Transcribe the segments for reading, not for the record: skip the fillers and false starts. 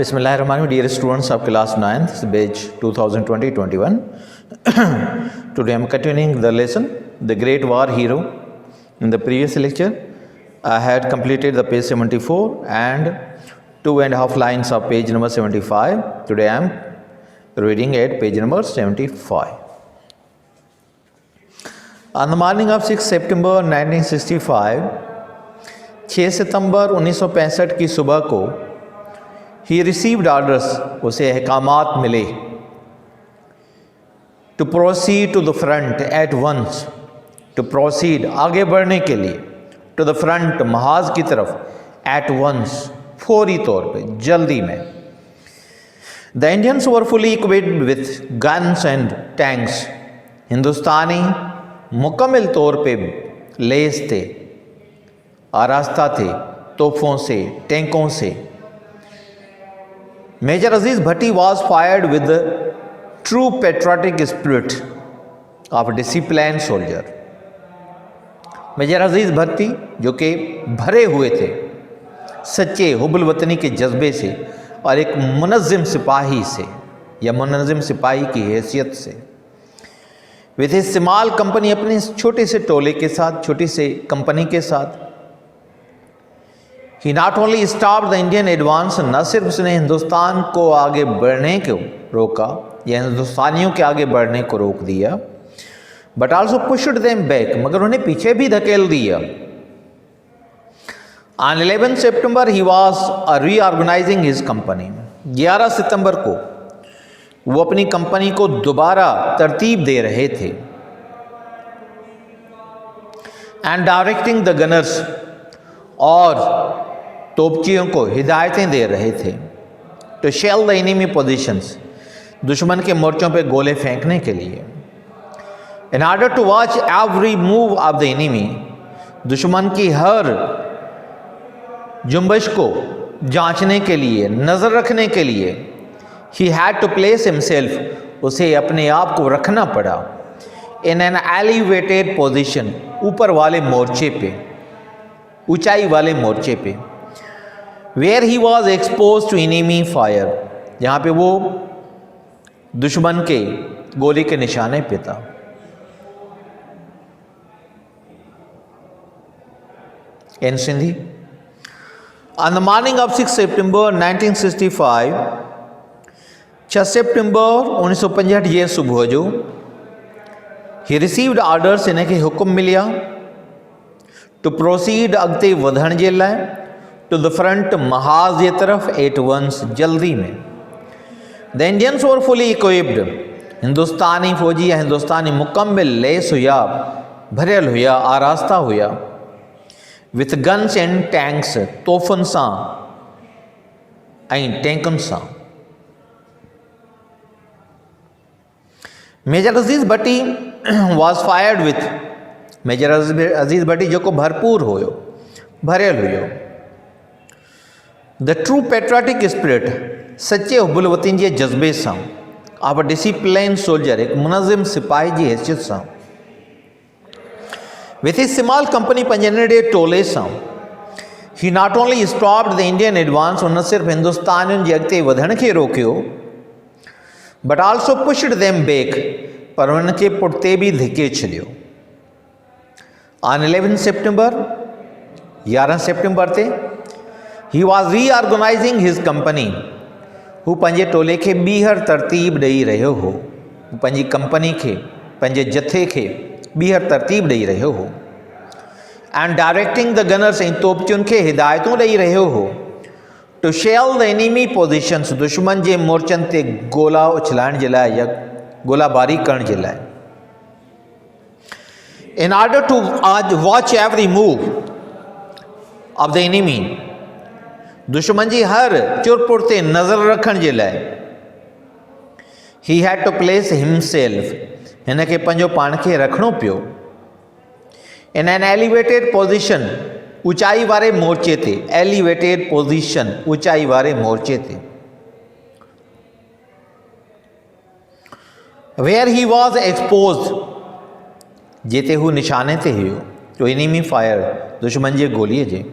Bismillahirrahmanirrahim. Dear students of class 9th, batch 2020-21. Today I am continuing the lesson, The Great War Hero. In the previous lecture, I had completed the page 74 and 2.5 lines of page number 75. Today I am reading at page number 75. On the morning of 6 September 1965, 6 सितंबर 1965 की सुबह को He received orders, उसे अहकामात मिले, to proceed to the front at once, to proceed आगे बढ़ने के लिए, to the front महाज की तरफ, at once फौरी तौर पे, जल्दी में. The Indians were fully equipped with guns and tanks. हिंदुस्तानी मुकम्मल तौर पे लेस थे, आरास्ता थे तोपों से, टैंकों से. Major Aziz Bhatti was fired with the true patriotic spirit of a disciplined soldier. Major Aziz Bhatti जो कि भरे हुए थे सच्चे हुब्बुल वतनी के जज्बे से और एक मुनज़्ज़िम सिपाही से या मुनज़्ज़िम सिपाही की हैसियत से, विद हिज स्मॉल कंपनी, अपने छोटे से टोले के साथ, छोटी से कंपनी के साथ, He not only stopped the Indian advance, न सिर्फ उसने हिंदुस्तान को आगे बढ़ने को रोका या हिंदुस्तानियों के आगे बढ़ने को रोक दिया, but also pushed them back, मगर उन्हें पीछे भी धकेल दिया. On 11 September he was reorganizing his company. 11 सितंबर को वो अपनी कंपनी को दोबारा तरतीब दे रहे थे. And directing the gunners, और तोपचियों को हिदायतें दे रहे थे, to shell the enemy positions, दुश्मन के मोर्चों पे गोले फेंकने के लिए. In order to watch every move of the enemy, दुश्मन की हर जुम्बश को जांचने के लिए, नज़र रखने के लिए, he had to place himself, उसे अपने आप को रखना पड़ा, इन एन एलिवेटेड पोजीशन, ऊपर वाले मोर्चे पे, ऊंचाई वाले मोर्चे पे, where he was expose to enemy fire, जहाँ पे वो दुश्मन के गोली के निशाने पे था. In Sindhi, on the morning of 6 सितंबर 1965, 6 सितंबर 1965 ये सुबह जो, ही रिसीव्ड ऑर्डर्स, इन्हें के हुक्म मिलिया, टू प्रोसीड अगते वधण जे लाइ, टू द फ्रंट महाज जे तरफ, एट वंस जल्दी में. The Indians were fully equipped, हिंदुस्तानी फौजी या हिंदुस्तानी मुकम्मल लेस हुआ, भरियल हुआ, आरास्ता हुआ, विथ गन्स एंड टैंक्स, तोहफ़नि सां ऐं टैंकुनि सां. Major Aziz Bhatti was fired with, major Aziz Bhatti जेको भरपूर हुयो, भरियल हुयो, द ट्रू पेट्रियाटिक स्पिरिट, सच्चे हुब्बुल वतन जे जज्बे सां, ऑफ अ डिसिप्लिन सोल्जर, एक मुनज़्ज़िम सिपाही जी हैसियत सां, विथ हिज स्मॉल कंपनी, पंजे नंढे टोले सां, he not only stopped the Indian advance, उन सिर्फ़ हिंदुस्तानियुनि जे अॻिते वधण खे रोकियो, but also pushed them back, पर उन्हनि खे पुठिते बि धिके छॾियो. ऑन 11 सितंबर, 11 सितंबर ते, ही वॉज रीऑर्गनाइजिंग हिज कंपनी, हू पंहिंजे टोले खे ॿीहर तरतीब ॾेई रहियो हो, हू पंहिंजी कंपनी खे, पंहिंजे जथे खे ॿीहर तरतीब ॾेई रहियो हो. एंड डायरेक्टिंग द गनर्स, ऐं तोपचियुनि खे हिदायतूं ॾेई रहियो हो, to shell the enemy positions, दुश्मन जे मोर्चनि ते गोला उछलाइण जे लाइ या गोलाबारी करण जे लाइ. In order to watch every move of the enemy, दुश्मन जी हर चुरपुर ते नज़र रखण जे लाइ, he had to place himself, हिन खे पंहिंजो पाण खे रखणो पियो, इन एन एलिवेटेड पोजीशन, ऊंचाई वारे मोर्चे ते, एलिवेटेड पोजीशन, ऊंचाई वारे मोर्चे ते, वेयर ही वॉज एक्सपोज, जिते हू निशाने ते हुयो, टू एनिमी फायर, दुश्मन जे गोलीअ जे.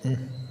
Mm.